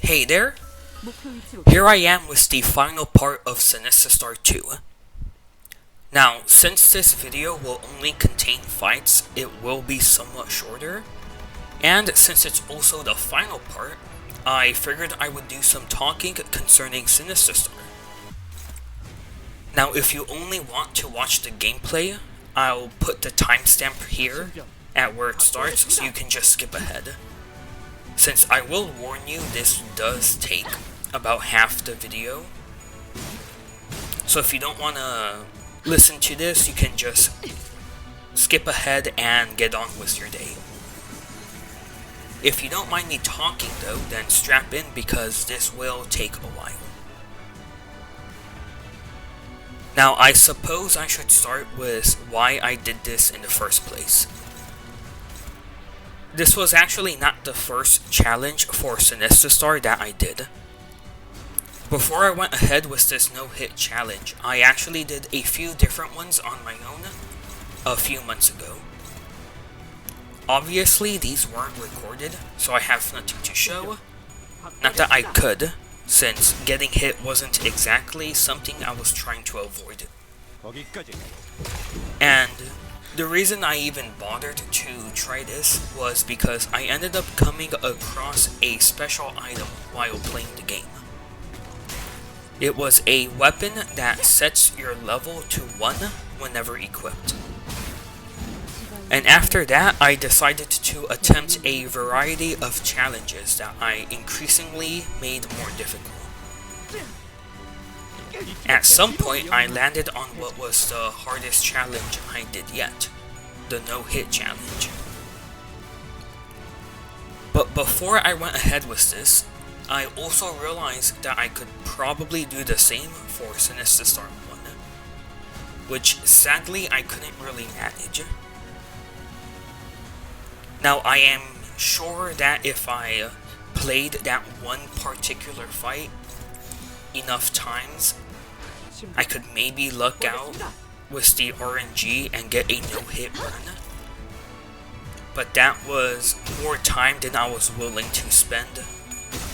Hey there, here I am with the final part of SiNiSistar 2. Now, since this video will only contain fights, it will be somewhat shorter, and since it's also the final part, I figured I would do some talking concerning SiNiSistar. Now, if you only want to watch the gameplay, I'll put the timestamp here at where it starts so you can just skip ahead. Since I will warn you, this does take about half the video. So if you don't want to listen to this, you can just skip ahead and get on with your day. If you don't mind me talking though, then strap in because this will take a while. Now I suppose I should start with why I did this in the first place. This was actually not the first challenge for SiNiSistar that I did. Before I went ahead with this no-hit challenge, I actually did a few different ones on my own a few months ago. Obviously, these weren't recorded, so I have nothing to show. Not that I could, since getting hit wasn't exactly something I was trying to avoid. And the reason I even bothered to try this was because I ended up coming across a special item while playing the game. It was a weapon that sets your level to 1 whenever equipped. And after that, I decided to attempt a variety of challenges that I increasingly made more difficult. At some point, I landed on what was the hardest challenge I did yet, the no-hit challenge. But before I went ahead with this, I also realized that I could probably do the same for SiNiSistar 1, which sadly I couldn't really manage. Now I am sure that if I played that one particular fight enough times, I could maybe luck out with the RNG and get a no-hit run. But that was more time than I was willing to spend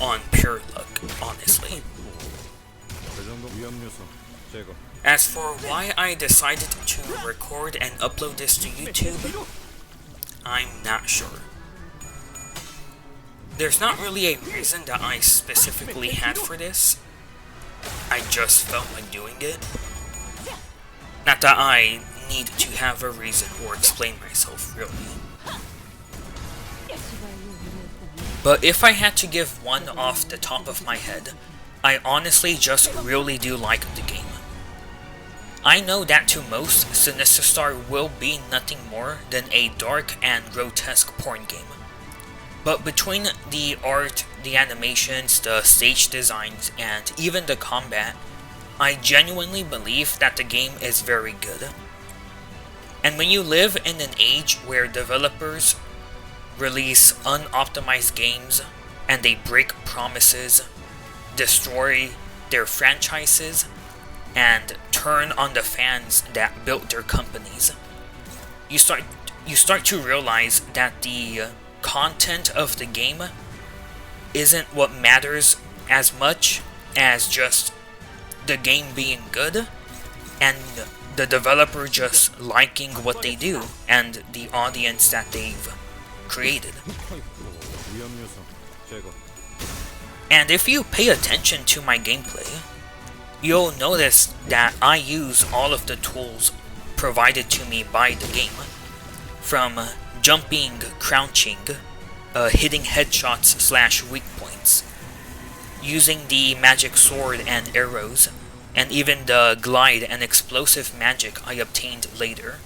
on pure luck, honestly. As for why I decided to record and upload this to YouTube, I'm not sure. There's not really a reason that I specifically had for this. I just felt like doing it. Not that I need to have a reason or explain myself, really. But if I had to give one off the top of my head, I honestly just really do like the game. I know that to most, SiNiSistar will be nothing more than a dark and grotesque porn game. But between the art, the animations, the stage designs, and even the combat, I genuinely believe that the game is very good. And when you live in an age where developers release unoptimized games and they break promises, destroy their franchises, and turn on the fans that built their companies, you start to realize that the content of the game isn't what matters as much as just the game being good and the developer just liking what they do and the audience that they've created. And if you pay attention to my gameplay, you'll notice that I use all of the tools provided to me by the game, from jumping, crouching, hitting headshots / weak points, using the magic sword and arrows, and even the glide and explosive magic I obtained later,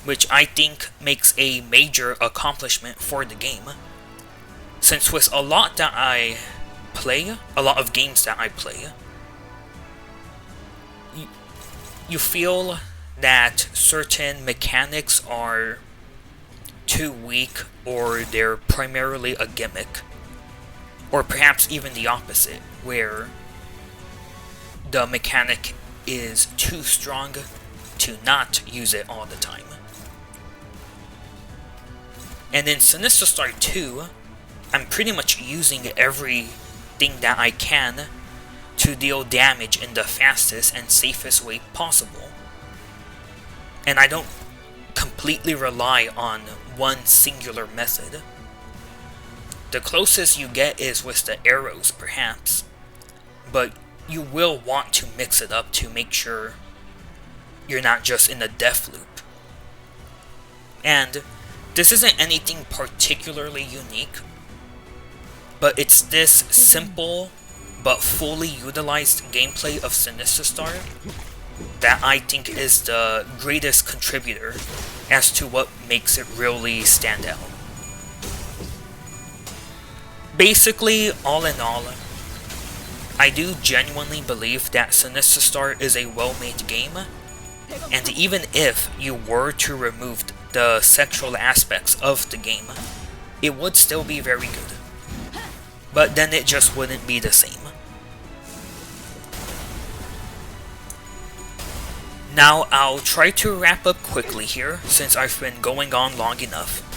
which I think makes a major accomplishment for the game, since with a lot of games that I play, you feel that certain mechanics are too weak or they're primarily a gimmick, or perhaps even the opposite, where the mechanic is too strong to not use it all the time. And in SiNiSistar 2, I'm pretty much using everything that I can to deal damage in the fastest and safest way possible. And I don't completely rely on one singular method. The closest you get is with the arrows, perhaps, but you will want to mix it up to make sure you're not just in a death loop. And this isn't anything particularly unique, but it's this simple but fully utilized gameplay of SiNiSistar that I think is the greatest contributor as to what makes it really stand out. Basically, all in all, I do genuinely believe that SiNiSistar is a well-made game, and even if you were to remove the sexual aspects of the game, it would still be very good. But then it just wouldn't be the same. Now I'll try to wrap up quickly here, since I've been going on long enough.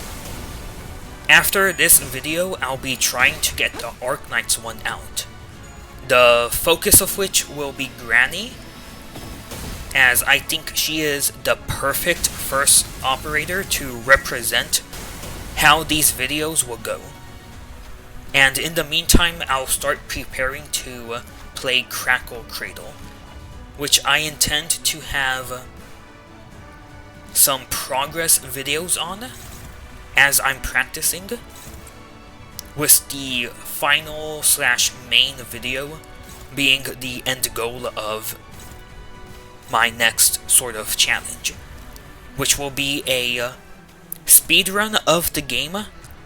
After this video, I'll be trying to get the Arknights one out. The focus of which will be Granny, as I think she is the perfect first operator to represent how these videos will go. And in the meantime, I'll start preparing to play Crackle Cradle, which I intend to have some progress videos on as I'm practicing, with the final / main video being the end goal of my next sort of challenge, which will be a speedrun of the game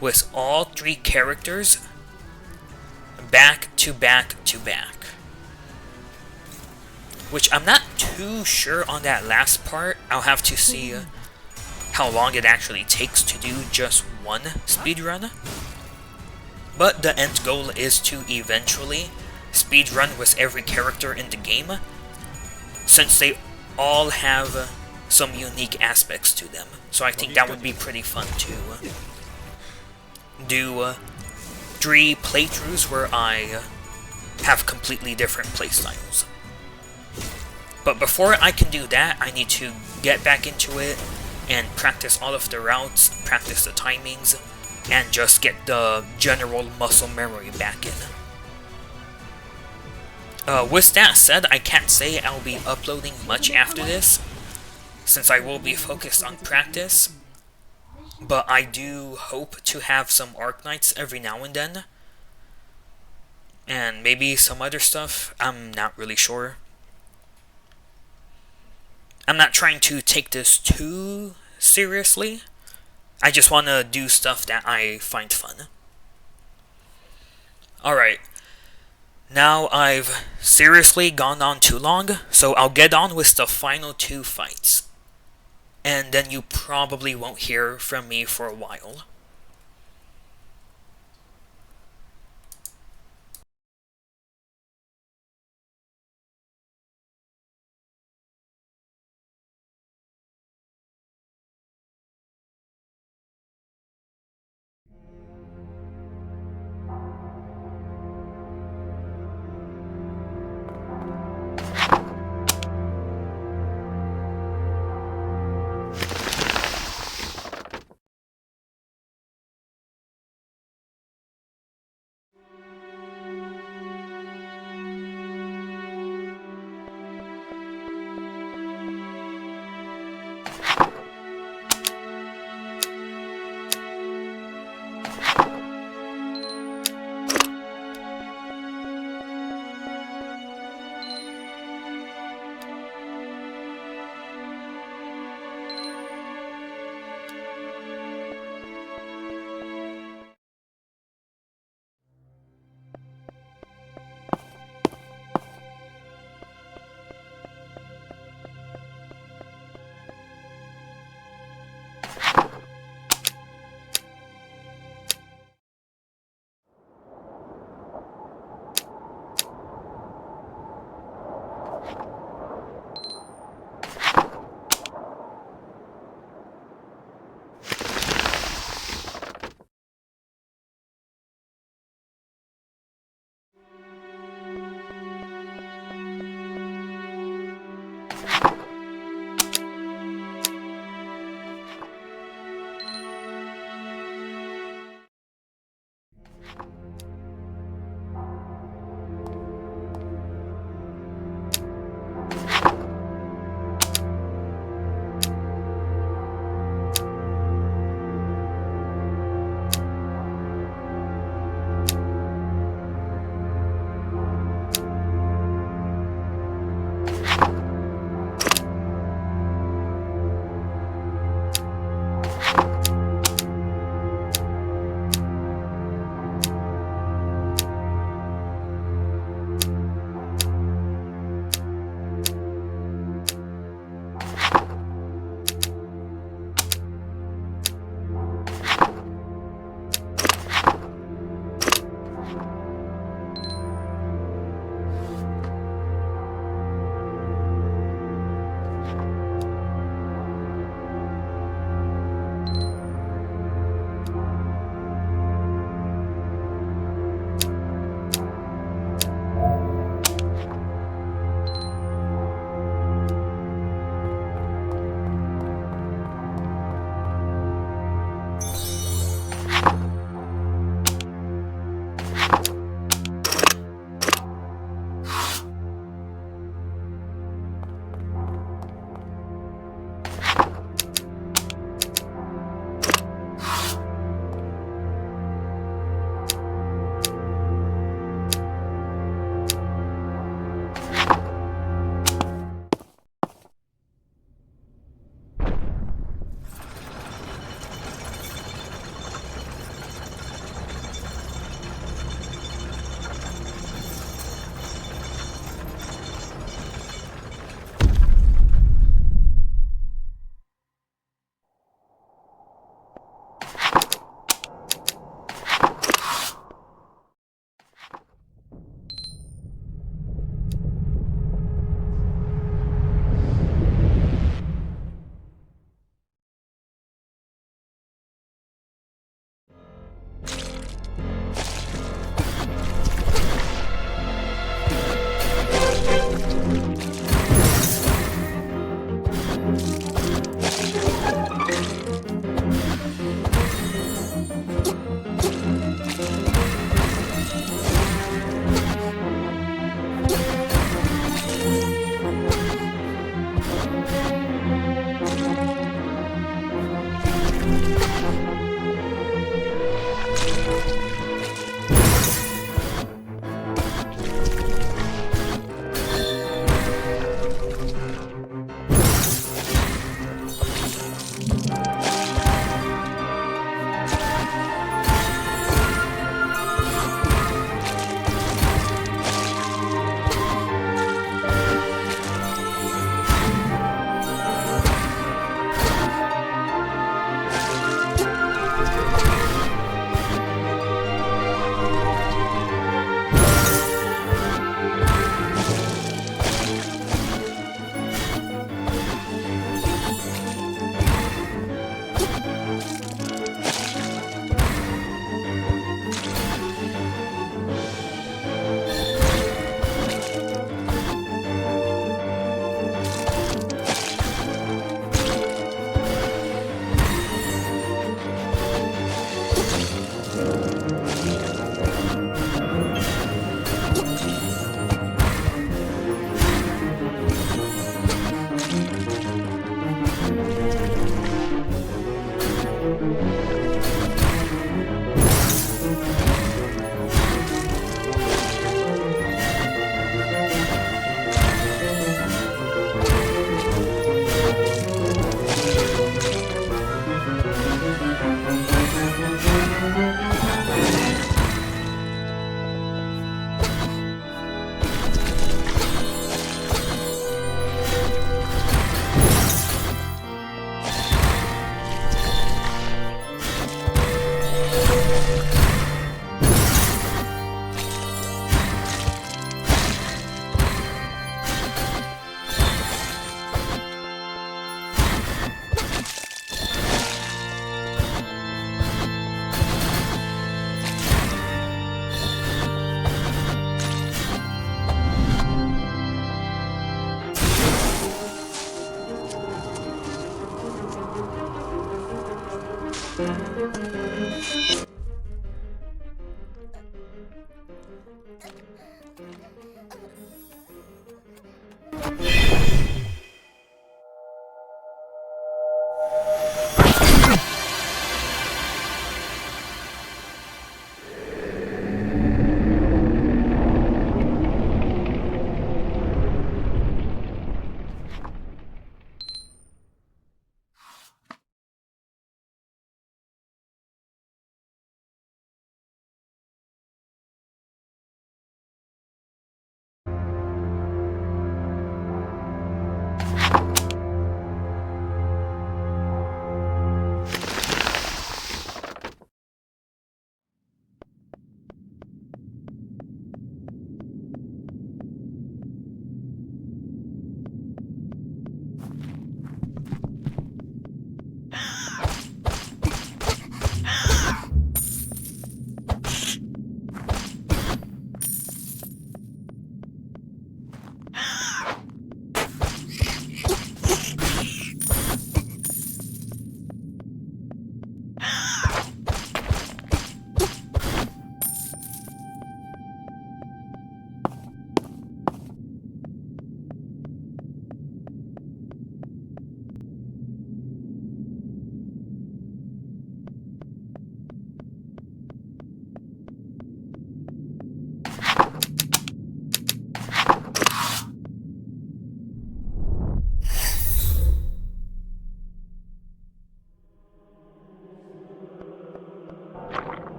with all 3 characters back to back to back. Which I'm not too sure on that last part. I'll have to see how long it actually takes to do just one speedrun. But the end goal is to eventually speedrun with every character in the game, since they all have some unique aspects to them. So I think that would be pretty fun to do 3 playthroughs where I have completely different playstyles. But before I can do that, I need to get back into it and practice all of the routes, practice the timings, and just get the general muscle memory back in. With that said, I can't say I'll be uploading much after this, since I will be focused on practice, but I do hope to have some Arknights every now and then, and maybe some other stuff. I'm not really sure. I'm not trying to take this too seriously. I just want to do stuff that I find fun. Alright. Now I've seriously gone on too long, so I'll get on with the final 2 fights. And then you probably won't hear from me for a while.